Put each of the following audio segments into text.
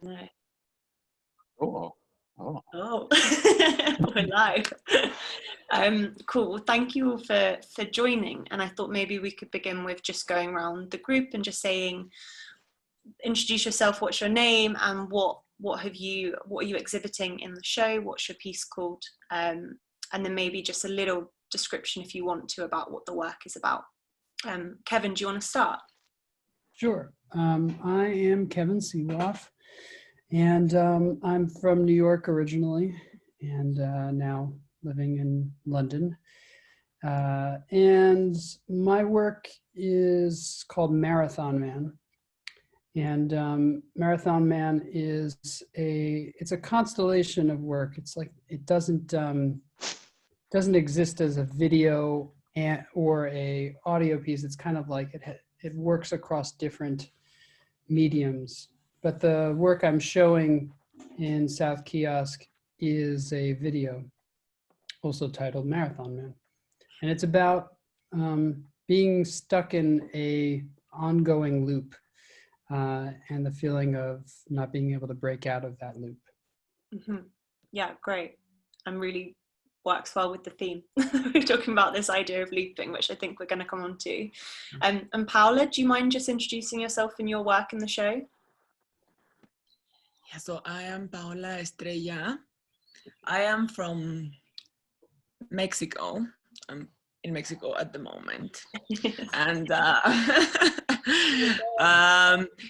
No. Oh. We're live. Cool. Well, thank you all for joining. And I thought maybe we could begin with just going around the group and just saying, introduce yourself, what's your name, and what are you exhibiting in the show, what's your piece called, and then maybe just a little description if you want to about what the work is about. Kevin, do you want to start? Sure. I am Kevin Seeloff, and I'm from New York originally, and now living in London. And my work is called Marathon Man. And Marathon Man is it's a constellation of work. It's like, it doesn't exist as a video or a audio piece. It's kind of like it works across different mediums. But the work I'm showing in South Kiosk is a video, also titled Marathon Man. And it's about being stuck in a ongoing loop and the feeling of not being able to break out of that loop. Mm-hmm. Yeah, great. And really works well with the theme. We're talking about this idea of looping, which I think we're going to come on to. And Paula, do you mind just introducing yourself and your work in the show? Yeah, so I am Paula Estrella. I am from Mexico. I'm in Mexico at the moment. And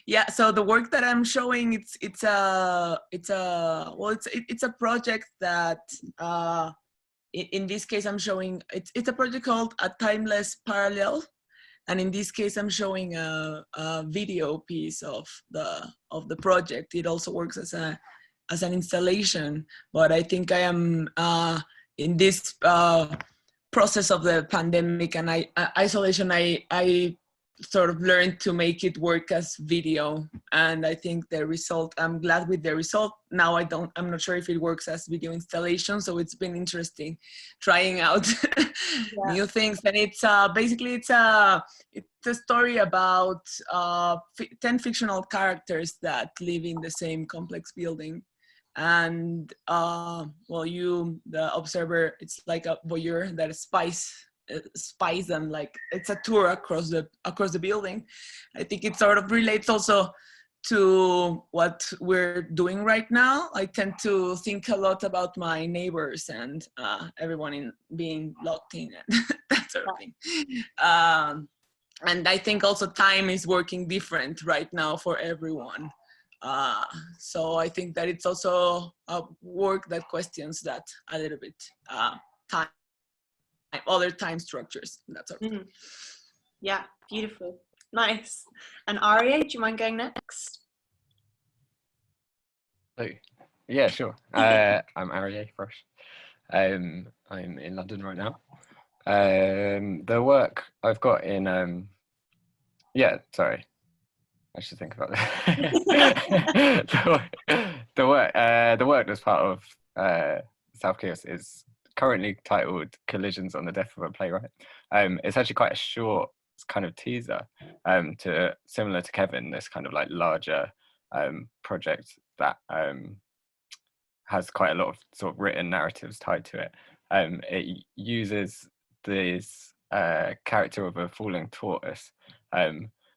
yeah, so the work that I'm showing, it's a project that in this case I'm showing, it's a project called A Timeless Parallel. And in this case, I'm showing a video piece of the project. It also works as an installation, but I think I am in this process of the pandemic and isolation. I sort of learned to make it work as video, and I think the result, I'm glad with the result. Now I'm not sure if it works as video installation, so it's been interesting trying out new things. And it's basically it's a story about 10 fictional characters that live in the same complex building. And well, you, the observer, it's like a voyeur that spies them, like it's a tour across the building. I think it sort of relates also to what we're doing right now. I tend to think a lot about my neighbors and everyone being locked in and that sort of thing. And I think also time is working different right now for everyone. So I think that it's also a work that questions that a little bit, time, other time structures, that sort of thing. Yeah, beautiful. Nice. And Arya, do you mind going next? Oh, yeah, sure. I'm Arya first. I'm in London right now. The work I've got in, yeah, sorry. I should think about that. the work that's part of South Kiosk is currently titled Collisions on the Death of a Playwright. It's actually quite a short kind of teaser to, similar to Kevin, this kind of like larger project that has quite a lot of sort of written narratives tied to it. It uses this character of a falling tortoise,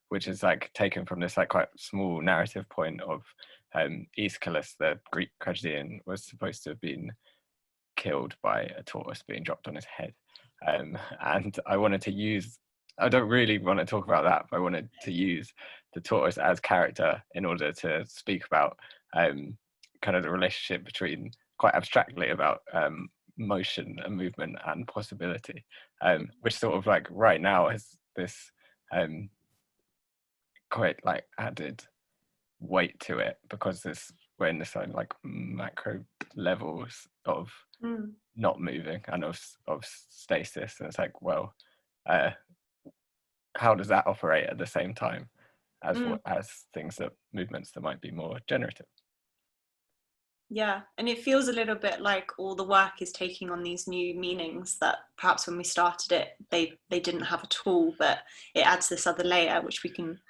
which is like taken from this like quite small narrative point of Aeschylus, the Greek tragedian, was supposed to have been killed by a tortoise being dropped on his head. And I wanted to use, I don't really want to talk about that, but I wanted to use the tortoise as character in order to speak about kind of the relationship between, quite abstractly, about motion and movement and possibility, which sort of like right now has this quite like added weight to it, because we're in this like macro levels of not moving and of stasis, and it's like, well, how does that operate at the same time as things that movements that might be more generative? Yeah, and it feels a little bit like all the work is taking on these new meanings that perhaps when we started it they didn't have at all, but it adds this other layer which we can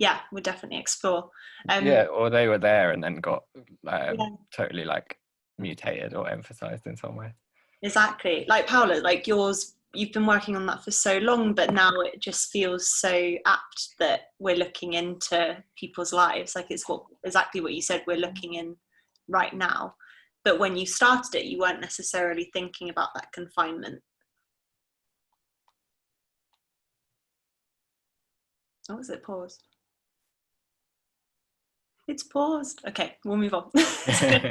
yeah, we'll definitely explore. Yeah, or they were there and then got Yeah. totally like mutated or emphasized in some way. Exactly. Like Paula, like yours, you've been working on that for so long, but now it just feels so apt that we're looking into people's lives. Like it's exactly what you said, we're looking in right now. But when you started it, you weren't necessarily thinking about that confinement. Oh, is it paused? It's paused. Okay, we'll move on.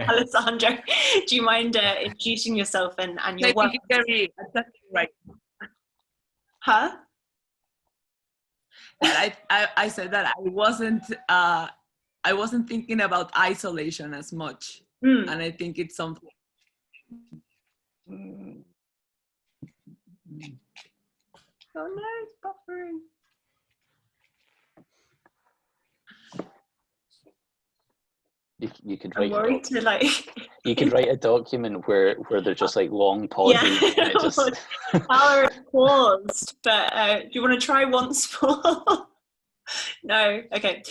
Alessandro, do you mind introducing yourself and your work? Very right. Huh? I said that I wasn't thinking about isolation as much, and I think it's something. Oh no, it's buffering. You could write. I'm worried to like. You could write a document where there's just like long pauses. Yeah. And it just... Power is paused, but do you want to try once more? No. Okay,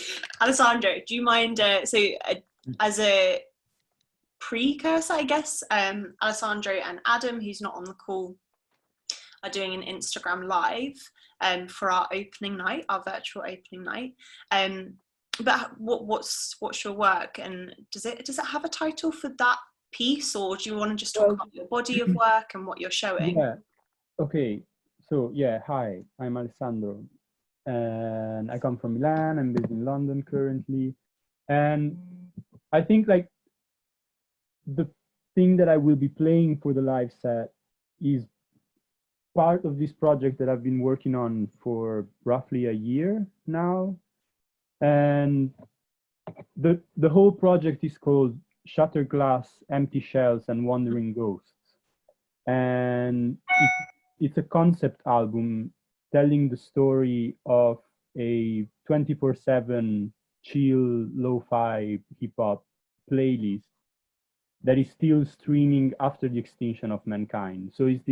Alessandro, do you mind? As a precursor, I guess, Alessandro and Adam, who's not on the call, are doing an Instagram live for our opening night, our virtual opening night. But what's your work, and does it have a title for that piece, or do you want to just talk about your body of work and what you're showing? Yeah. Okay. So yeah, hi, I'm Alessandro, and I come from Milan. I'm based in London currently, and I think like the thing that I will be playing for the live set is part of this project that I've been working on for roughly a year now. And the whole project is called Shattered Glass, Empty Shells, and Wandering Ghosts. And it's a concept album telling the story of a 24/7 chill, lo-fi hip-hop playlist that is still streaming after the extinction of mankind. So it's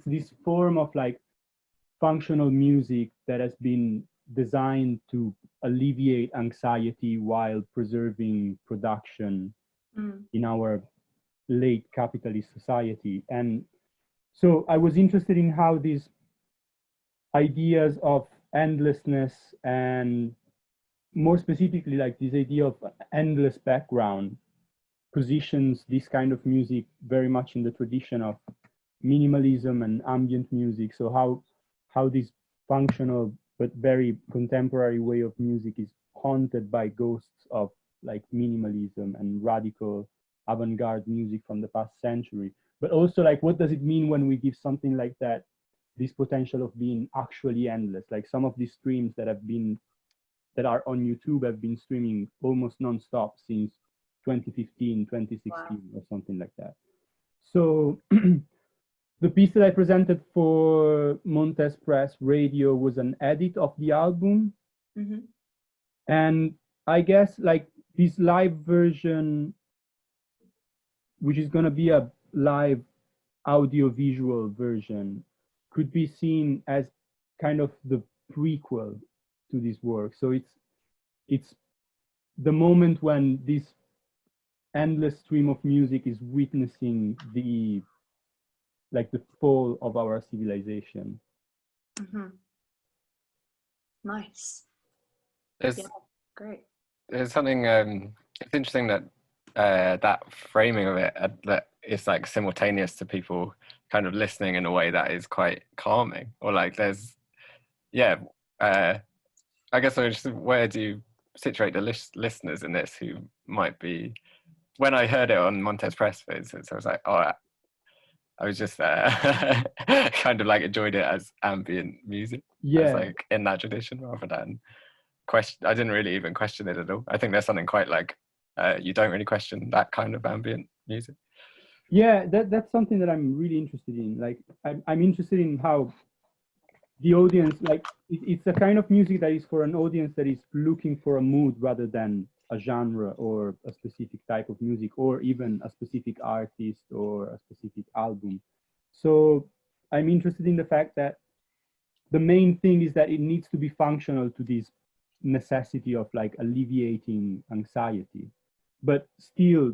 this form of like functional music that has been designed to alleviate anxiety while preserving production in our late capitalist society. And so I was interested in how these ideas of endlessness, and more specifically like this idea of endless background, positions this kind of music very much in the tradition of minimalism and ambient music. So how this functional but very contemporary way of music is haunted by ghosts of like minimalism and radical avant-garde music from the past century. But also like, what does it mean when we give something like that this potential of being actually endless? Like some of these streams that are on YouTube have been streaming almost non-stop since 2015, 2016, wow, or something like that. So the piece that I presented for Montes Press Radio was an edit of the album. Mm-hmm. And I guess like this live version, which is going to be a live audio-visual version, could be seen as kind of the prequel to this work. So it's the moment when this endless stream of music is witnessing the fall of our civilization. Mm-hmm. Nice. Great. There's something it's interesting that that framing of it that is like simultaneous to people kind of listening in a way that is quite calming, or like there's I guess where do you situate the listeners in this who might be, when I heard it on Montes Press, for instance, I was like, oh, I was just kind of like enjoyed it as ambient music. Yeah. As like in that tradition rather than I didn't really even question it at all. I think there's something quite like, you don't really question that kind of ambient music. Yeah, that's something that I'm really interested in. Like, I'm interested in how the audience, like, it's a kind of music that is for an audience that is looking for a mood rather than a genre or a specific type of music, or even a specific artist or a specific album. So I'm interested in the fact that the main thing is that it needs to be functional to this necessity of like alleviating anxiety, but still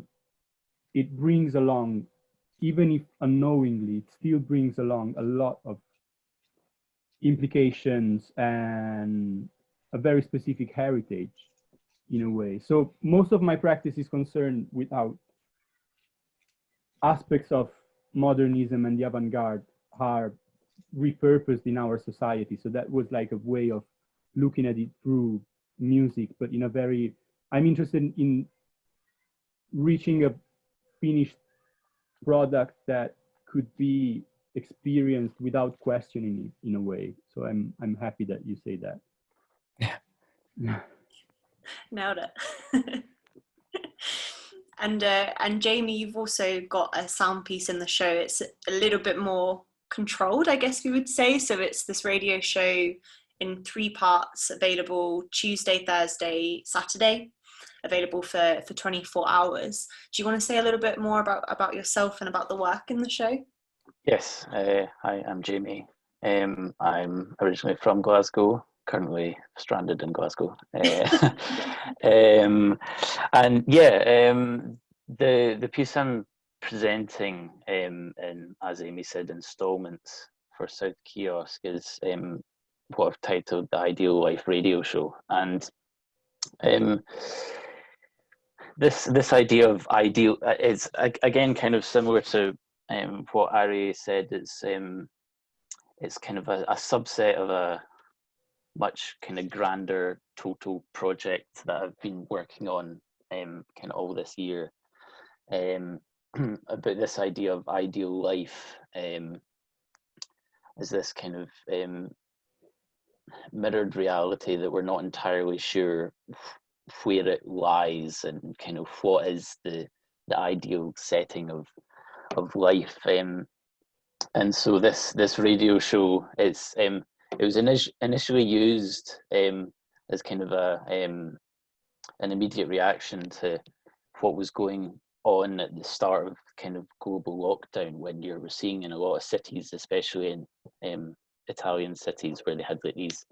it brings along, even if unknowingly, it still brings along a lot of implications and a very specific heritage in a way. So most of my practice is concerned with how aspects of modernism and the avant-garde are repurposed in our society. So that was like a way of looking at it through music, but in a very, I'm interested in reaching a finished product that could be experienced without questioning it in a way. So I'm happy that you say that. Yeah. Nailed it. And Jamie, you've also got a sound piece in the show. It's a little bit more controlled, I guess we would say. So it's this radio show in 3 parts, available Tuesday, Thursday, Saturday, available for 24 hours. Do you want to say a little bit more about yourself and about the work in the show? Yes, hi, I'm Jamie. I'm originally from Glasgow, currently stranded in Glasgow. And yeah, the piece I'm presenting in, as Amy said, installments for South Kiosk is what I've titled the Ideal Life Radio Show. And this idea of ideal is again kind of similar to what Ari said. It's kind of a subset of a much kind of grander total project that I've been working on kind of all this year, about this idea of ideal life as this kind of mirrored reality that we're not entirely sure where it lies, and kind of what is the ideal setting of life. And so this radio show, it was initially used as kind of an immediate reaction to what was going on at the start of kind of global lockdown, when you were seeing in a lot of cities, especially in Italian cities, where they had like these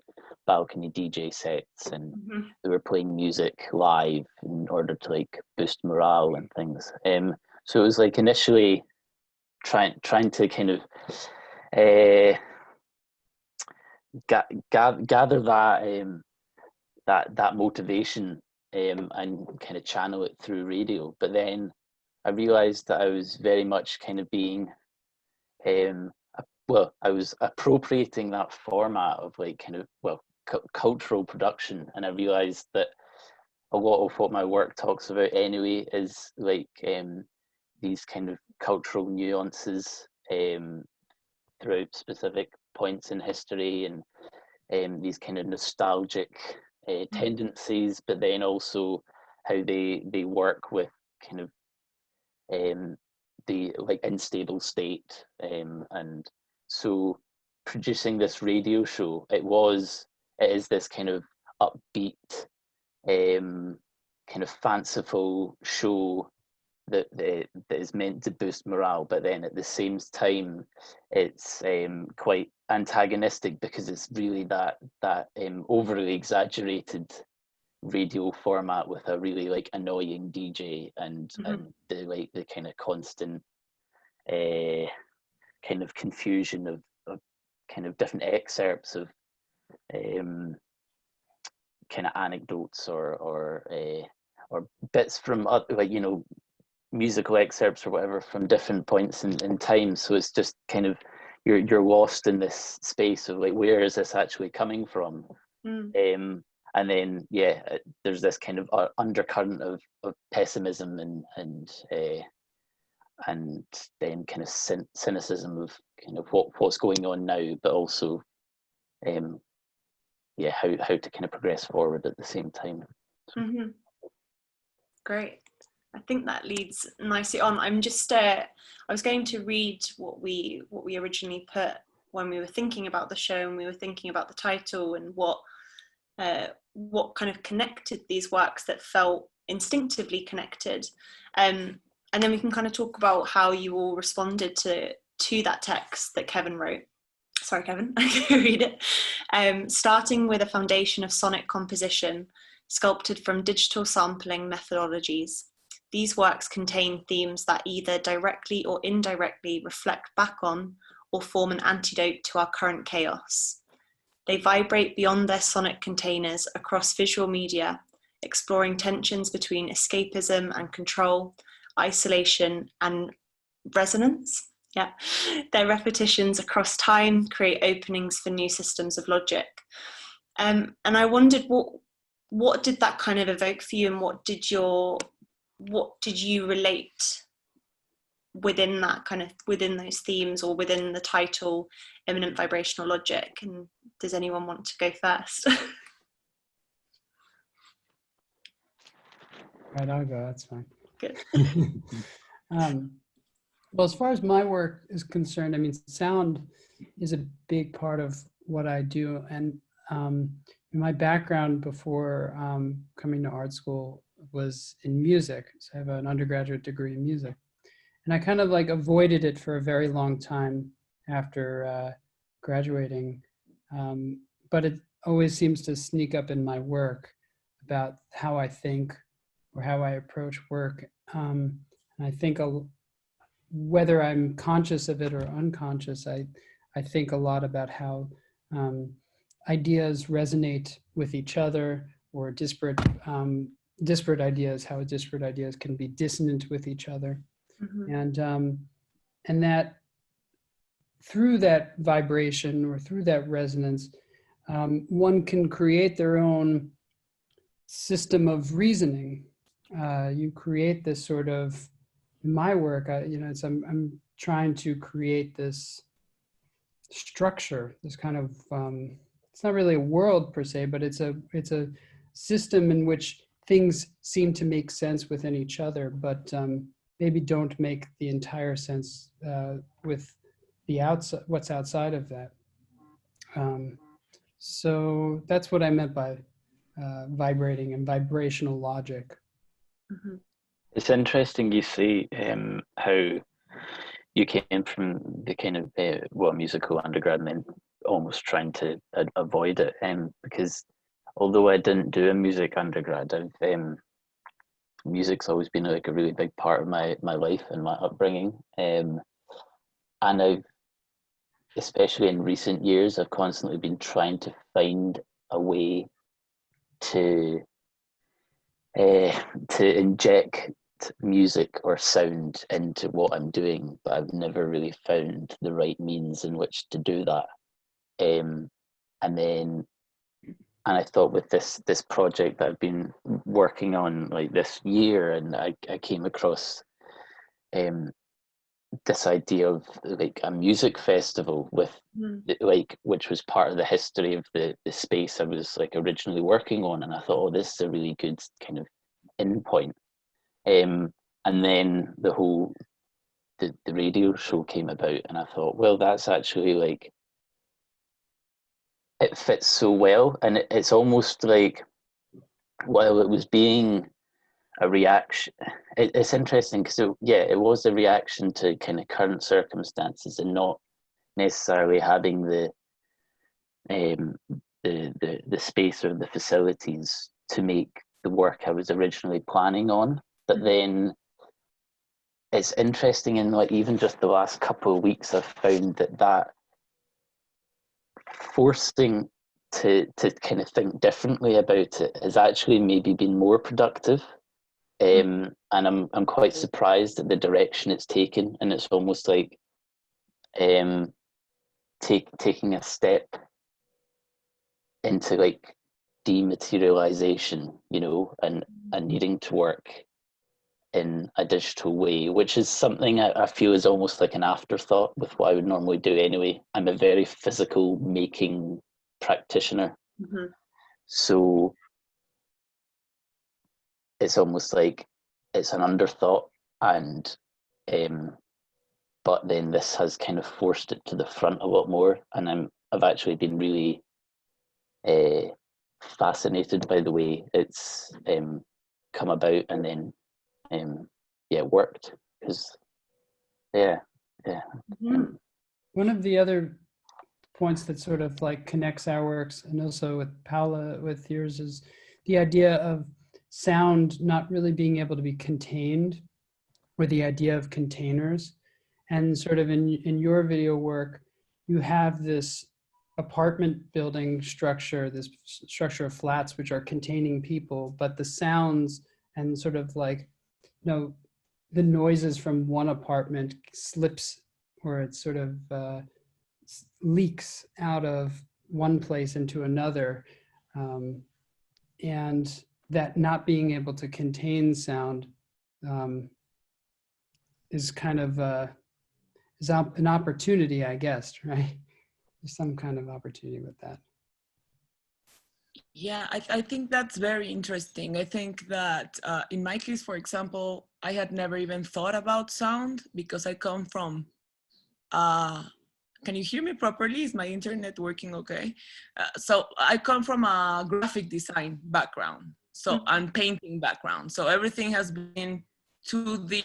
balcony DJ sets, and they were playing music live in order to like boost morale and things. So it was like initially trying to kind of gather that motivation and kind of channel it through radio. But then I realized that I was very much kind of being I was appropriating that format of like kind of cultural production, and I realized that a lot of what my work talks about anyway is like these kind of cultural nuances throughout specific points in history, and these kind of nostalgic tendencies, but then also how they work with kind of the like unstable state, and so producing this radio show, it is this kind of upbeat kind of fanciful show that is meant to boost morale, but then at the same time it's quite antagonistic, because it's really that overly exaggerated radio format with a really like annoying DJ and the kind of constant kind of confusion of kind of different excerpts of kind of anecdotes or bits from like, you know, musical excerpts or whatever from different points in time. So it's just kind of you're lost in this space of like, where is this actually coming from? And then there's this kind of undercurrent of pessimism and then kind of cynicism of kind of what's going on now, but also how to kind of progress forward at the same time. Great. I think that leads nicely on. I'm just I was going to read what we originally put when we were thinking about the show, and we were thinking about the title and what kind of connected these works that felt instinctively connected, and then we can kind of talk about how you all responded to that text that Kevin wrote. sorry, Kevin, I can read it. Starting with a foundation of sonic composition, sculpted from digital sampling methodologies. These works contain themes that either directly or indirectly reflect back on or form an antidote to our current chaos. They vibrate beyond their sonic containers across visual media, exploring tensions between escapism and control, isolation and resonance. Yeah, their repetitions across time create openings for new systems of logic. And I wondered what did that kind of evoke for you, and what did you relate within that kind of, within those themes or within the title Imminent Vibrational Logic? And does anyone want to go first? Right, I'll go, that's fine. Good. Well, as far as my work is concerned, I mean, sound is a big part of what I do. And my background before coming to art school was in music. So I have an undergraduate degree in music. And I kind of like avoided it for a very long time after graduating. But it always seems to sneak up in my work about how I think or how I approach work. And I think whether I'm conscious of it or unconscious, I think a lot about how ideas resonate with each other, or disparate ideas, how disparate ideas can be dissonant with each other. Mm-hmm. And that through that vibration or through that resonance, one can create their own system of reasoning. You create this sort of, in my work, I'm trying to create this structure, this kind of, it's not really a world per se, but it's a system in which things seem to make sense within each other, but maybe don't make the entire sense with the outside, what's outside of that. So that's what I meant by vibrating and vibrational logic. Mm-hmm. It's interesting you say how you came from the kind of musical undergrad and then almost trying to avoid it, because although I didn't do a music undergrad, music's always been like a really big part of my life and my upbringing, and I've, especially in recent years, I've constantly been trying to find a way to inject music or sound into what I'm doing, but I've never really found the right means in which to do that. And I thought with this project that I've been working on like this year, and I came across this idea of like a music festival with like, which was part of the history of the space I was like originally working on, and I thought, oh, this is a really good kind of endpoint. And then the radio show came about, and I thought, well, that's actually like, it fits so well, and it's almost like, while it was being a reaction, it's interesting because it was a reaction to kind of current circumstances, and not necessarily having the space or the facilities to make the work I was originally planning on. But then it's interesting, in like even just the last couple of weeks, I've found that forcing to kind of think differently about it has actually maybe been more productive. And I'm quite surprised at the direction it's taken, and it's almost like taking a step into like dematerialization, and needing to work in a digital way, which is something I feel is almost like an afterthought with what I would normally do anyway. I'm a very physical making practitioner. Mm-hmm. So it's almost like it's an underthought, and but then this has kind of forced it to the front a lot more, and I've actually been really fascinated by the way it's come about, and then worked, because One of the other points that sort of like connects our works, and also with Paula, with yours, is the idea of sound not really being able to be contained, or the idea of containers. And sort of in your video work, you have this apartment building structure, this structure of flats which are containing people, but the sounds and sort of like, you know, the noises from one apartment slips, or it sort of leaks out of one place into another. And that not being able to contain sound is kind of is an opportunity, I guess, right? There's some kind of opportunity with that. Yeah, I think that's very interesting. I think that in my case, for example, I had never even thought about sound because I come from, can you hear me properly? Is my internet working okay? So I come from a graphic design background, so and painting background. So everything has been 2D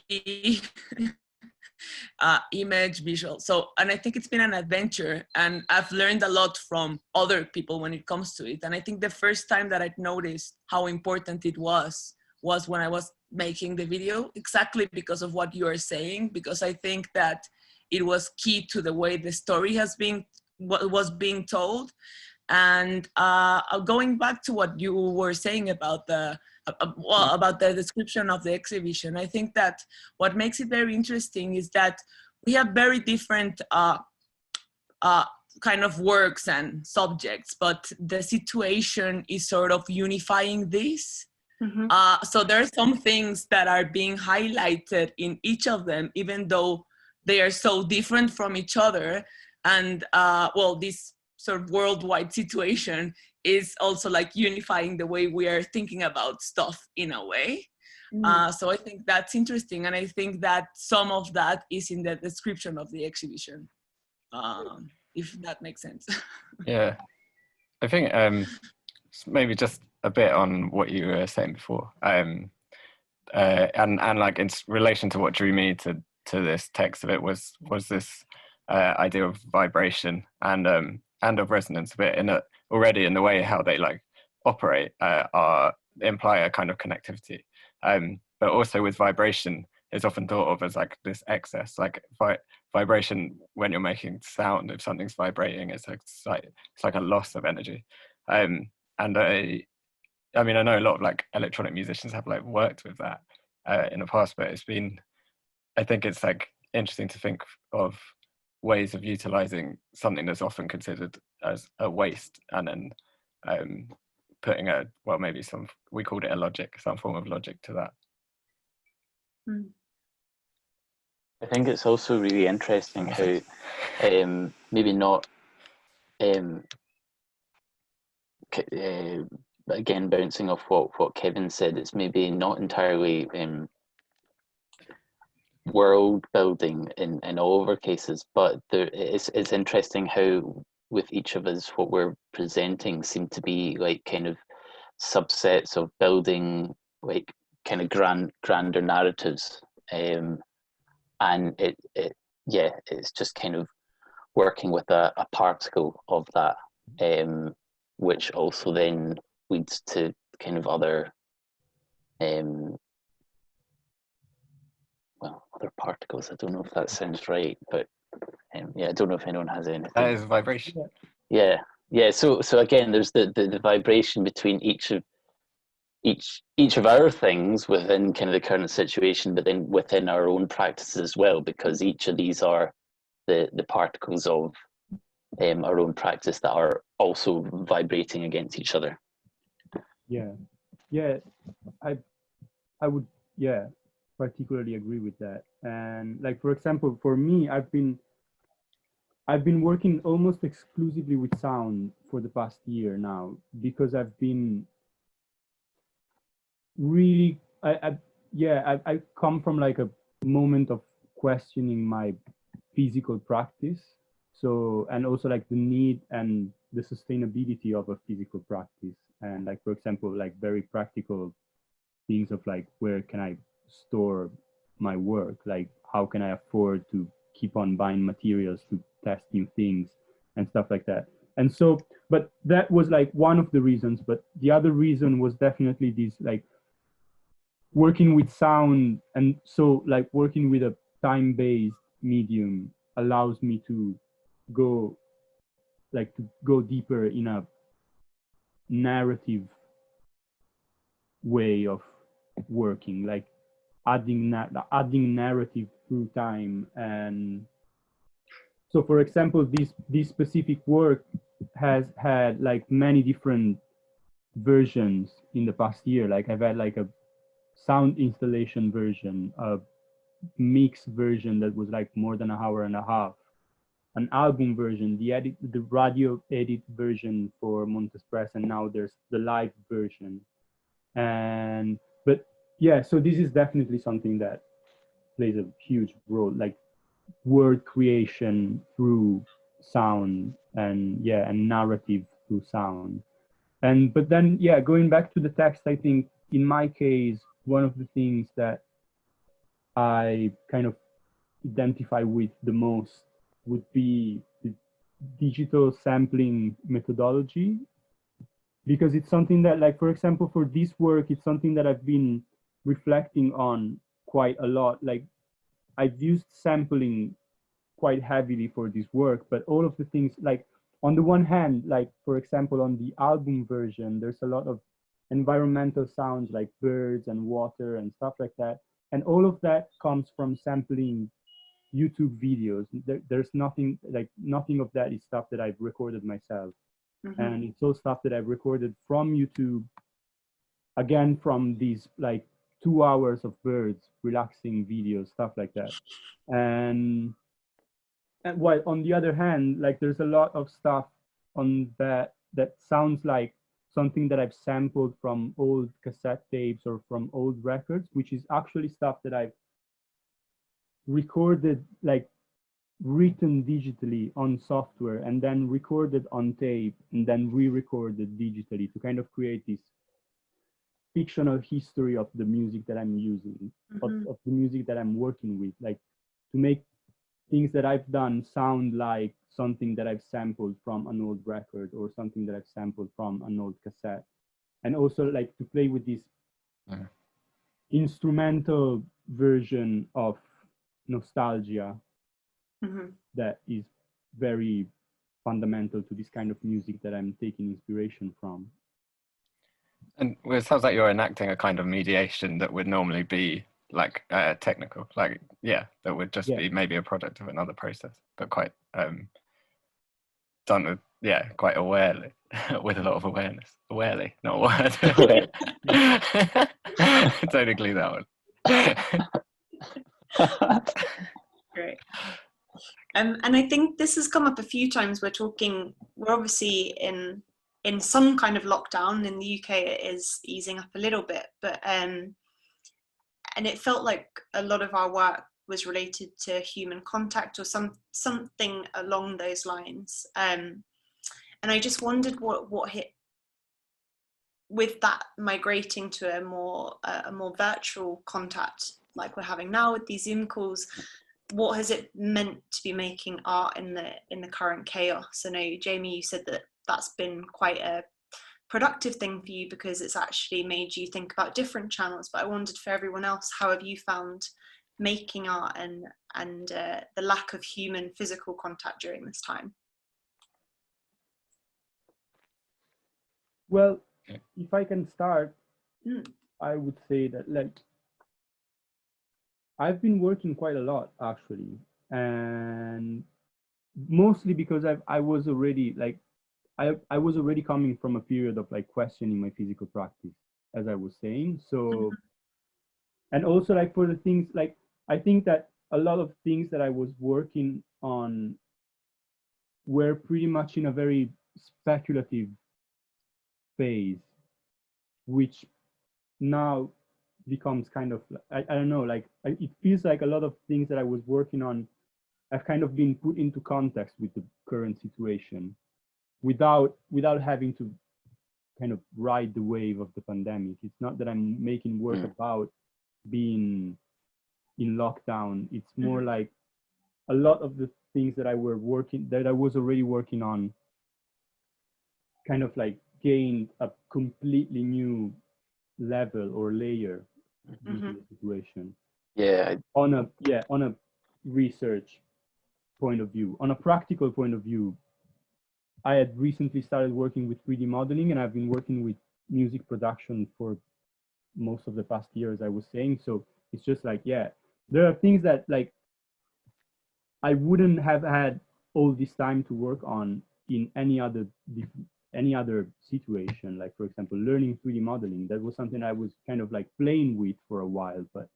image, visual. So, and I think it's been an adventure, and I've learned a lot from other people when it comes to it. And I think the first time that I noticed how important it was when I was making the video, exactly because of what you are saying, because I think that it was key to the way the story was being told. And going back to what you were saying about about the description of the exhibition, I think that what makes it very interesting is that we have very different kind of works and subjects, but the situation is sort of unifying this. So there are some things that are being highlighted in each of them, even though they are so different from each other. And well, this sort of worldwide situation is also like unifying the way we are thinking about stuff in a way. So I think that's interesting. And I think that some of that is in the description of the exhibition, if that makes sense. Yeah, I think maybe just a bit on what you were saying before, and like in relation to what drew me to this text of it was this idea of vibration and of resonance a bit in it already, in the way how they like operate imply a kind of connectivity, but also with vibration is often thought of as like this excess, like vibration when you're making sound. If something's vibrating, it's like a loss of energy, and I mean, I know a lot of like electronic musicians have like worked with that in the past, but I think it's like interesting to think of ways of utilizing something that's often considered as a waste, and then putting maybe we called it a logic, some form of logic to that. I think it's also really interesting how maybe not again, bouncing off what Kevin said, it's maybe not entirely world building in all of our cases, but it's interesting how with each of us what we're presenting seem to be like kind of subsets of building like kind of grander narratives, and it's just kind of working with a particle of that, which also then leads to kind of other other particles. I don't know if that sounds right, but I don't know if anyone has anything. That is vibration. Yeah. So again, there's the vibration between each of our things within kind of the current situation, but then within our own practices as well, because each of these are the particles of our own practice that are also vibrating against each other. I would particularly agree with that. And like, for example, for me, I've been working almost exclusively with sound for the past year now, because I've been really I come from like a moment of questioning my physical practice, so, and also like the need and the sustainability of a physical practice, and like, for example, like very practical things of like, where can I store my work, like how can I afford to keep on buying materials to test new things, and stuff like that. And so, but that was like one of the reasons, but the other reason was definitely this, like working with sound. And so like working with a time-based medium allows me to go deeper in a narrative way of working, like adding narrative through time. And so, for example, this specific work has had like many different versions in the past year. Like I've had like a sound installation version, a mix version that was like more than an hour and a half, an album version, the radio edit version for Montes Press, and now there's the live version. And but yeah, so this is definitely something that plays a huge role, like word creation through sound, and yeah, and narrative through sound. And but then yeah, going back to the text, I think in my case, one of the things that I kind of identify with the most would be the digital sampling methodology, because it's something that, like, for example, for this work, it's something that I've been reflecting on quite a lot. Like I've used sampling quite heavily for this work, but all of the things, like on the one hand, like for example, on the album version, there's a lot of environmental sounds like birds and water and stuff like that. And all of that comes from sampling YouTube videos. There's nothing, like nothing of that is stuff that I've recorded myself. Mm-hmm. And it's all stuff that I've recorded from YouTube, again, from these like 2 hours of birds, relaxing videos, stuff like that. And while on the other hand, like there's a lot of stuff on that sounds like something that I've sampled from old cassette tapes or from old records, which is actually stuff that I've recorded, like written digitally on software and then recorded on tape and then re-recorded digitally to kind of create this fictional history of the music that I'm using, mm-hmm. of the music that I'm working with, like to make things that I've done sound like something that I've sampled from an old record or something that I've sampled from an old cassette. And also like to play with this instrumental version of nostalgia, mm-hmm. that is very fundamental to this kind of music that I'm taking inspiration from. And well, it sounds like you're enacting a kind of mediation that would normally be like technical, like yeah, that would just be maybe a product of another process, but quite done with quite awarely, with a lot of awareness. Awarely, not a word. Technically that one. Great. And I think this has come up a few times. We're obviously in some kind of lockdown. In the UK it is easing up a little bit, but and it felt like a lot of our work was related to human contact or something along those lines. And I just wondered what hit with that migrating to a more virtual contact like we're having now with these Zoom calls. What has it meant to be making art in the current chaos? I know, Jamie, you said that that's been quite a productive thing for you because it's actually made you think about different channels. But I wondered for everyone else, how have you found making art and the lack of human physical contact during this time? Well, if I can start, I would say that like I've been working quite a lot actually, and mostly because I was already like I was already coming from a period of like questioning my physical practice, as I was saying. So, and also like for the things, like I think that a lot of things that I was working on were pretty much in a very speculative phase, which now becomes kind of, I don't know, like it feels like a lot of things that I was working on have kind of been put into context with the current situation without having to kind of ride the wave of the pandemic. It's not that I'm making work about being in lockdown. It's more like a lot of the things that I was already working on kind of like gained a completely new level or layer due to the situation. Yeah. On a research point of view. On a practical point of view, I had recently started working with 3D modeling, and I've been working with music production for most of the past year, as I was saying. So it's just like, yeah, there are things that like I wouldn't have had all this time to work on in any other situation. Like, for example, learning 3D modeling, that was something I was kind of like playing with for a while, but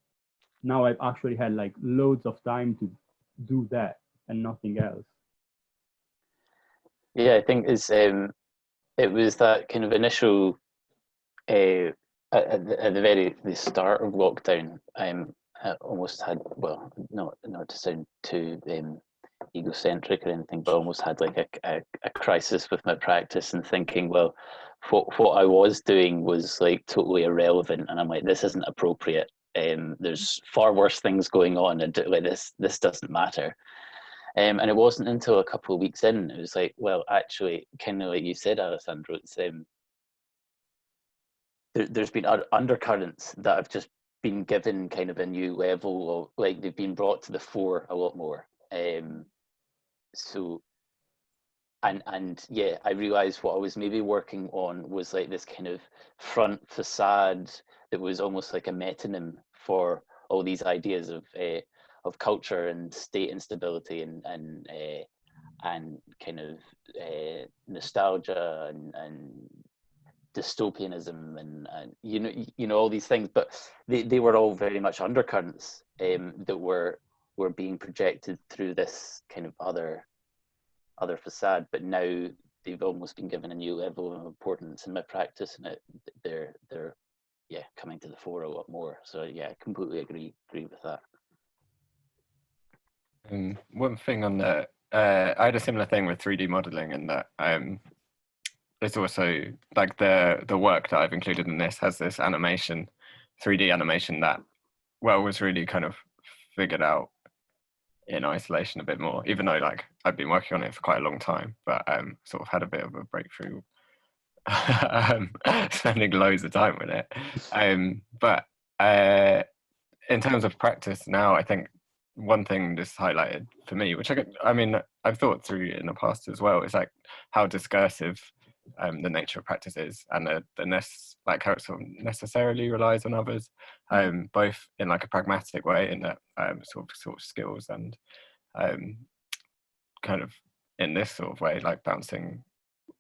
now I've actually had like loads of time to do that and nothing else. Yeah, I think it was that kind of initial at the start of lockdown. I almost had, well, not to sound too egocentric or anything, but almost had like a crisis with my practice and thinking, well, what I was doing was like totally irrelevant, and I'm like, this isn't appropriate. There's far worse things going on, and like this doesn't matter. And it wasn't until a couple of weeks in, it was like, well, actually, kind of like you said, Alessandro, it's there's been undercurrents that have just been given kind of a new level of, like, they've been brought to the fore a lot more. So, and yeah, I realized what I was maybe working on was like this kind of front facade that was almost like a metonym for all these ideas of culture and state instability and kind of nostalgia and dystopianism and you know all these things, but they were all very much undercurrents that were being projected through this kind of other facade. But now they've almost been given a new level of importance in my practice, and they're coming to the fore a lot more. So yeah, I completely agree with that. One thing on the I had a similar thing with 3D modeling in that it's also like the work that I've included in this has this animation, 3D animation that, well, was really kind of figured out in isolation a bit more, even though like I've been working on it for quite a long time, but sort of had a bit of a breakthrough spending loads of time with it. But in terms of practice now, I think one thing just highlighted for me, which I've thought through in the past as well, is like how discursive the nature of practice is, and like how it sort of necessarily relies on others, both in like a pragmatic way in that sort of skills, and kind of in this sort of way, like bouncing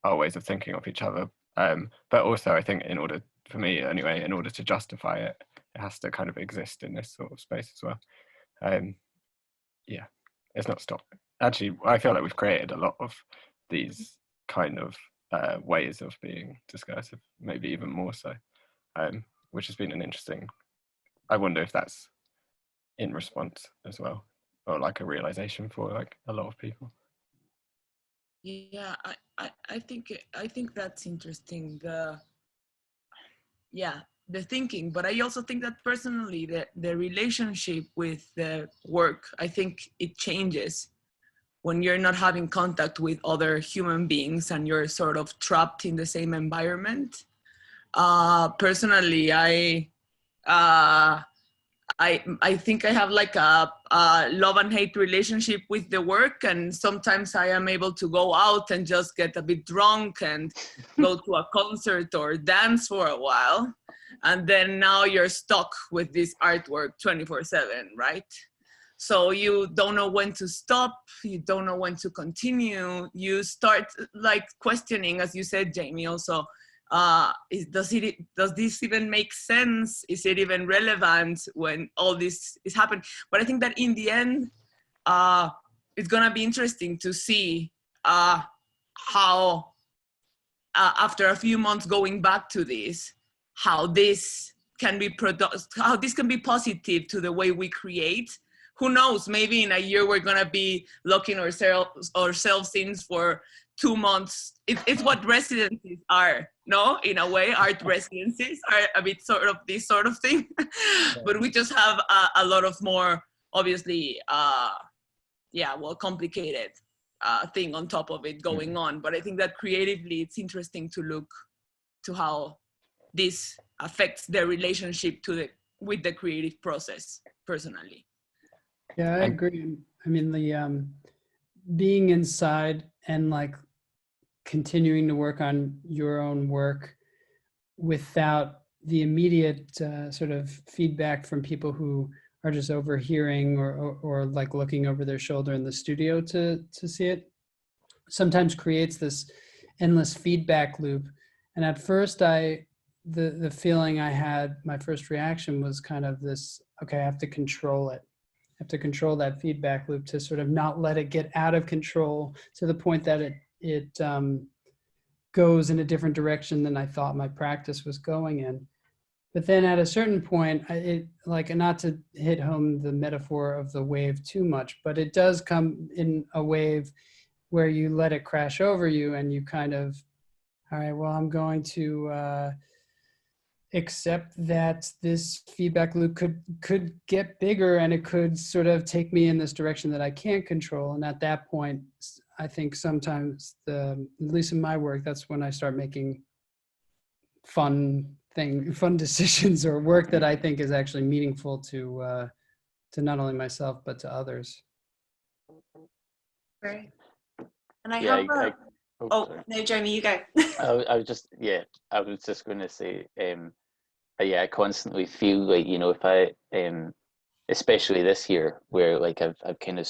our ways of thinking off each other. But also I think in order to justify it, it has to kind of exist in this sort of space as well. Yeah, it's not stopping. Actually, I feel like we've created a lot of these kind of ways of being discursive, maybe even more so, which has been an interesting, I wonder if that's in response as well, or like a realization for like a lot of people. Yeah, I think that's interesting, the thinking, but I also think that personally the relationship with the work, I think it changes when you're not having contact with other human beings and you're sort of trapped in the same environment. Personally, I think I have like a love and hate relationship with the work, and sometimes I am able to go out and just get a bit drunk and go to a concert or dance for a while, and then now you're stuck with this artwork 24/7, right? So you don't know when to stop, you don't know when to continue, you start like questioning, as you said, Jamie, also, does this even make sense? Is it even relevant when all this is happening? But I think that in the end, it's gonna be interesting to see how, after a few months going back to this, how this can be positive to the way we create. Who knows, maybe in a year we're gonna be locking ourselves in for 2 months. It's what residencies are, no? In a way, art residencies are a bit sort of this sort of thing. But we just have a lot of more, obviously, complicated thing on top of it going on. But I think that creatively, it's interesting to look to how this affects their relationship with the creative process personally. Yeah, I agree. I mean, the being inside and like continuing to work on your own work without the immediate sort of feedback from people who are just overhearing or like looking over their shoulder in the studio to see it, sometimes creates this endless feedback loop. And at first the feeling I had, my first reaction was kind of this, okay, I have to control it. I have to control that feedback loop to sort of not let it get out of control to the point that it goes in a different direction than I thought my practice was going in. But then at a certain point, like, not to hit home the metaphor of the wave too much, but it does come in a wave where you let it crash over you and you kind of, all right, well, I'm going to accept that this feedback loop could get bigger and it could sort of take me in this direction that I can't control. And at that point, I think sometimes at least in my work, that's when I start making fun decisions or work that I think is actually meaningful to not only myself, but to others. Great. And I have no, Jeremy, you go. I was just going to say, I constantly feel like, you know, if I, especially this year, where like I've kind of,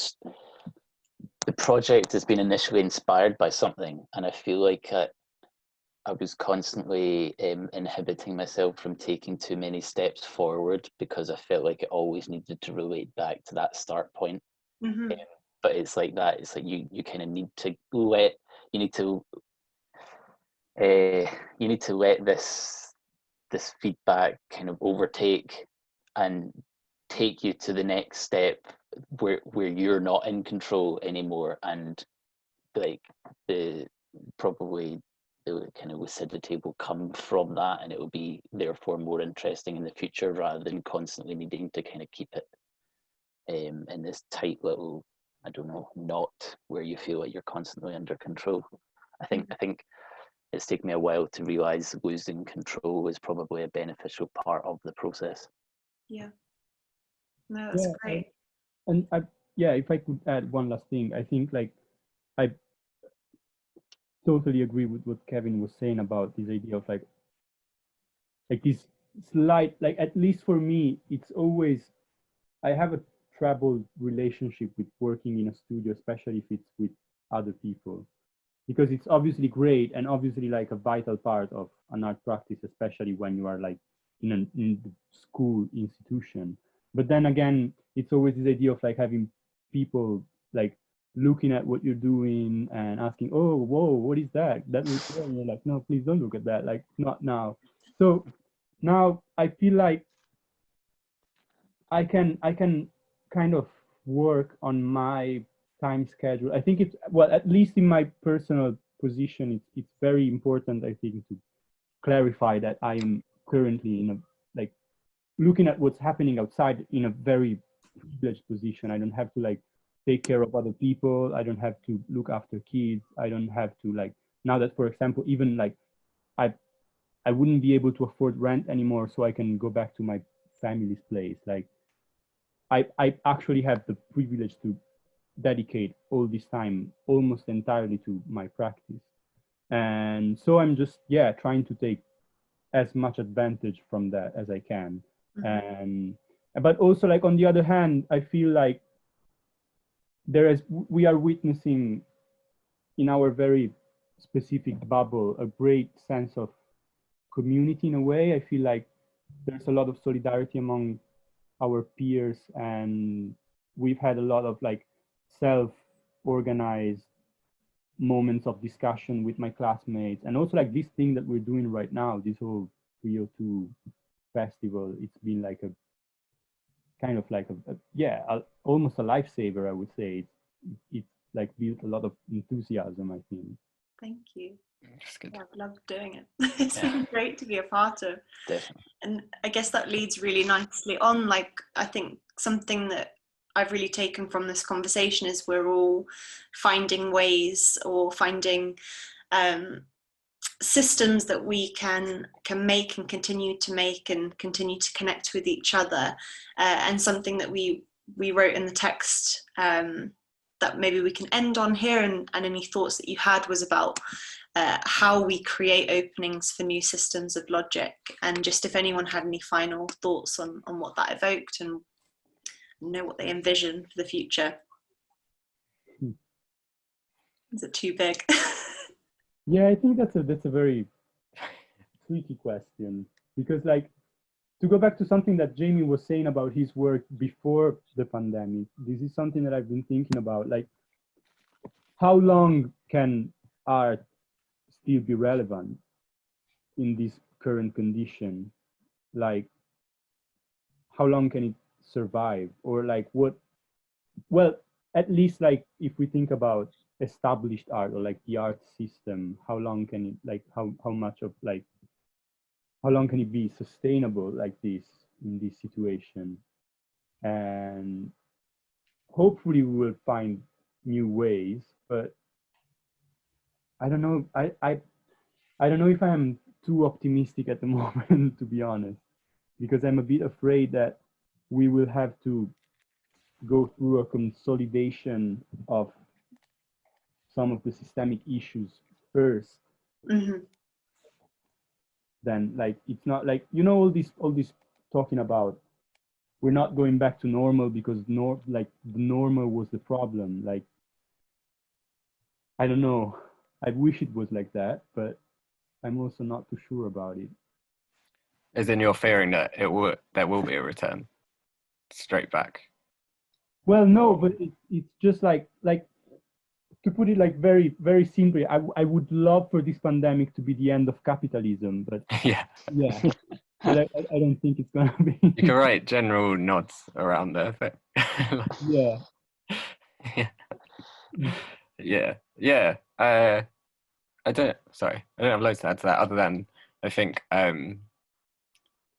the project has been initially inspired by something, and I feel like I was constantly inhibiting myself from taking too many steps forward because I felt like it always needed to relate back to that start point. Mm-hmm. But it's like that. It's like you kind of need to let this feedback kind of overtake and take you to the next step where you're not in control anymore, and like the kind of lucidity will come from that, and it will be therefore more interesting in the future rather than constantly needing to kind of keep it in this tight little, I don't know, knot where you feel like you're constantly under control. I think it's taken me a while to realize losing control is probably a beneficial part of the process. Yeah. No, that's great. If I could add one last thing, I think like I totally agree with what Kevin was saying about this idea of like this slight, like, at least for me, it's always, I have a troubled relationship with working in a studio, especially if it's with other people, because it's obviously great and obviously like a vital part of an art practice, especially when you are like in the school institution. But then again, it's always this idea of like having people like looking at what you're doing and asking, oh, whoa, what is that? That looks good. And you're like, no, please don't look at that. Like, not now. So now I feel like I can kind of work on my time schedule. I think it's, well, at least in my personal position, it's very important, I think, to clarify that I am currently in a, like, looking at what's happening outside in a very privileged position. I don't have to like take care of other people. I don't have to look after kids. I don't have to like, now that, for example, even like I wouldn't be able to afford rent anymore, so I can go back to my family's place. Like I actually have the privilege to dedicate all this time almost entirely to my practice. And so I'm just, trying to take as much advantage from that as I can. Mm-hmm. And but also, like, on the other hand, I feel like we are witnessing in our very specific bubble a great sense of community in a way. I feel like there's a lot of solidarity among our peers, and we've had a lot of like self-organized moments of discussion with my classmates, and also like this thing that we're doing right now, this whole Rio 2 festival. It's been like a kind of like almost a lifesaver, I would say. It's like built a lot of enthusiasm, I think. Thank you. That's good. Yeah, I've loved doing it. It's been great to be a part of. Definitely. And I guess that leads really nicely on, like, I think something that I've really taken from this conversation is we're all finding ways or finding systems that we can make and continue to make and continue to connect with each other. And something that we wrote in the text that maybe we can end on here, and any thoughts that you had, was about how we create openings for new systems of logic, and just if anyone had any final thoughts on what that evoked and know what they envision for the future. Is it too big? Yeah, I think that's a very tricky question, because like, to go back to something that Jamie was saying about his work before the pandemic, this is something that I've been thinking about, like, how long can art still be relevant in this current condition? Like, how long can it survive? Or like what, well, at least like if we think about established art or like the art system, how long can it, like how much of like, how long can it be sustainable like this in this situation? And hopefully we will find new ways, but I don't know. I don't know if I'm too optimistic at the moment, to be honest, because I'm a bit afraid that we will have to go through a consolidation of some of the systemic issues first. Mm-hmm. Then like, it's not like, you know, all this talking about we're not going back to normal because like the normal was the problem. Like, I don't know. I wish it was like that, but I'm also not too sure about it. As in, you're fearing that there will be a return straight back? Well, no, but it's just like to put it like very, very simply, I would love for this pandemic to be the end of capitalism, but Yeah. But I don't think it's gonna be. You can write general nods around there. But Yeah. Yeah. I don't have loads to add to that, other than I think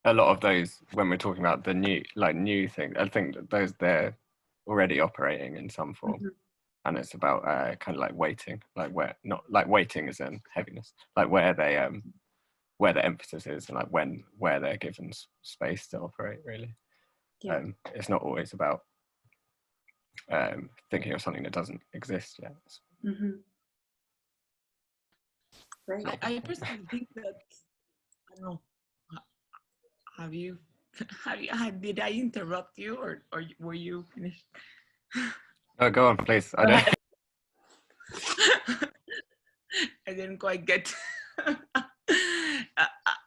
a lot of those, when we're talking about the new things, I think that they're already operating in some form. Mm-hmm. And it's about kind of like waiting, like where, not like waiting as in heaviness, like where the emphasis is, and like where they're given space to operate, really. Yeah. It's not always about thinking of something that doesn't exist yet. Mm-hmm. Right. I personally think that, I don't know, did I interrupt you, or were you finished? Oh, go on, please. I don't. I didn't quite get.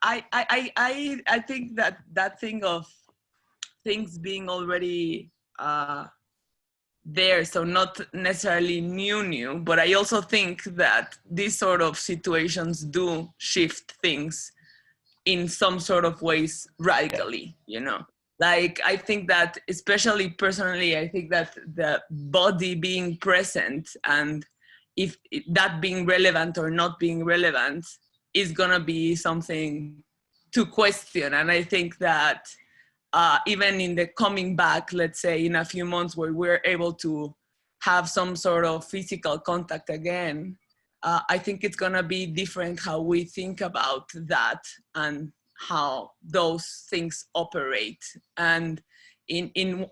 I think that thing of things being already there, so not necessarily new, but I also think that these sort of situations do shift things in some sort of ways radically, you know. Like, I think that, especially personally, I think that the body being present, and if that being relevant or not being relevant, is gonna be something to question. And I think that even in the coming back, let's say in a few months, where we're able to have some sort of physical contact again, I think it's gonna be different how we think about that and how those things operate. And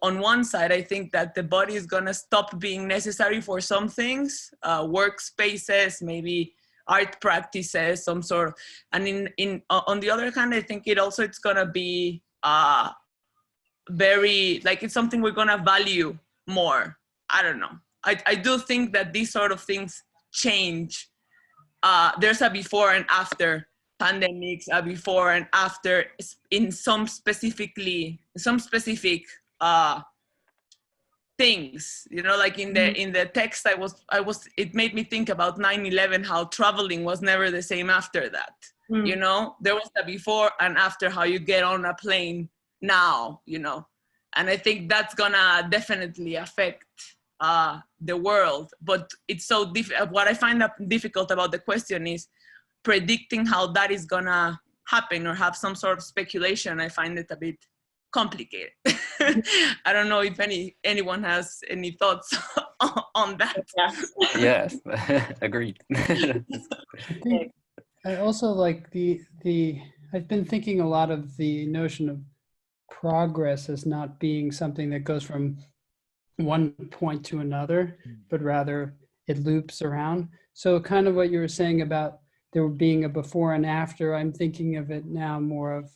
on one side, I think that the body is gonna stop being necessary for some things, workspaces, maybe art practices, some sort of, and on the other hand, I think it's gonna be very, like, it's something we're gonna value more. I don't know. I do think that these sort of things change. There's a before and after pandemics, a before and after in some specific things, you know, like in the text I was, it made me think about 9/11, how traveling was never the same after that. You know, there was the before and after, how you get on a plane now, you know, and I think that's gonna definitely affect the world. But it's so what I find difficult about the question is predicting how that is gonna happen, or have some sort of speculation. I find it a bit complicated. I don't know if anyone has any thoughts on that. Yes. Yes, agreed. I think I also like I've been thinking a lot of the notion of progress as not being something that goes from one point to another, but rather it loops around. So kind of what you were saying about there being a before and after, I'm thinking of it now more of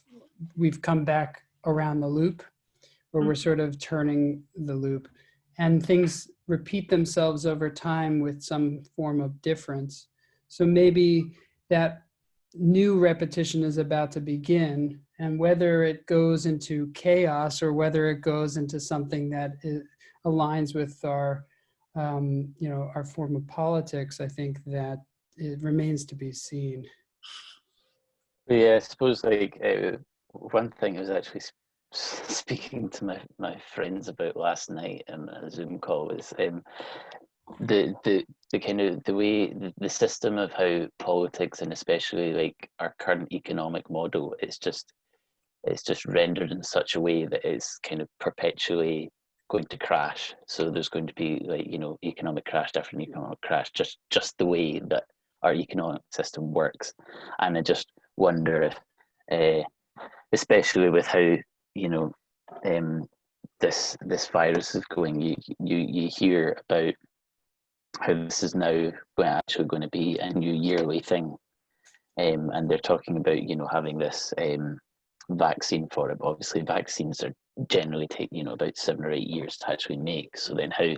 we've come back around the loop, where we're sort of turning the loop, and things repeat themselves over time with some form of difference. So maybe that new repetition is about to begin, and whether it goes into chaos or whether it goes into something that aligns with our, our form of politics, I think that it remains to be seen. Yeah, I suppose like one thing I was actually speaking to my friends about last night in a Zoom call was the kind of the way the system of how politics, and especially like our current economic model, it's just rendered in such a way that it's kind of perpetually going to crash. So there's going to be like, economic crash after economic crash, just the way that our economic system works. And I just wonder if especially with how this virus is going, you hear about how this is now actually going to be a new yearly thing, and they're talking about having this vaccine for it. But obviously vaccines are generally take about 7 or 8 years to actually make. So then how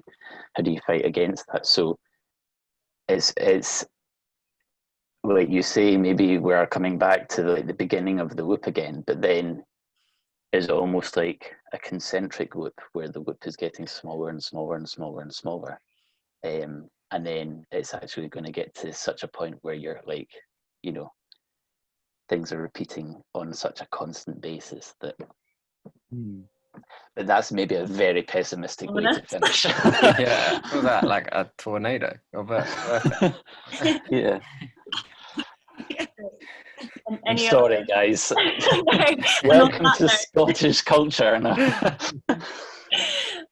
do you fight against that? So it's like you say, maybe we're coming back to like the beginning of the loop again, but then is it almost like a concentric loop where the loop is getting smaller and smaller and smaller and smaller, and then it's actually going to get to such a point where you're like, things are repeating on such a constant basis that. But that's maybe a very pessimistic way to finish. Yeah, was that like a tornado? Yeah. I'm Any sorry, guys. Welcome to Scottish culture.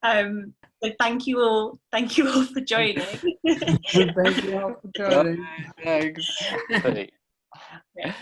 So thank you all for joining. Thank you all for joining. Thanks. Right. Yeah.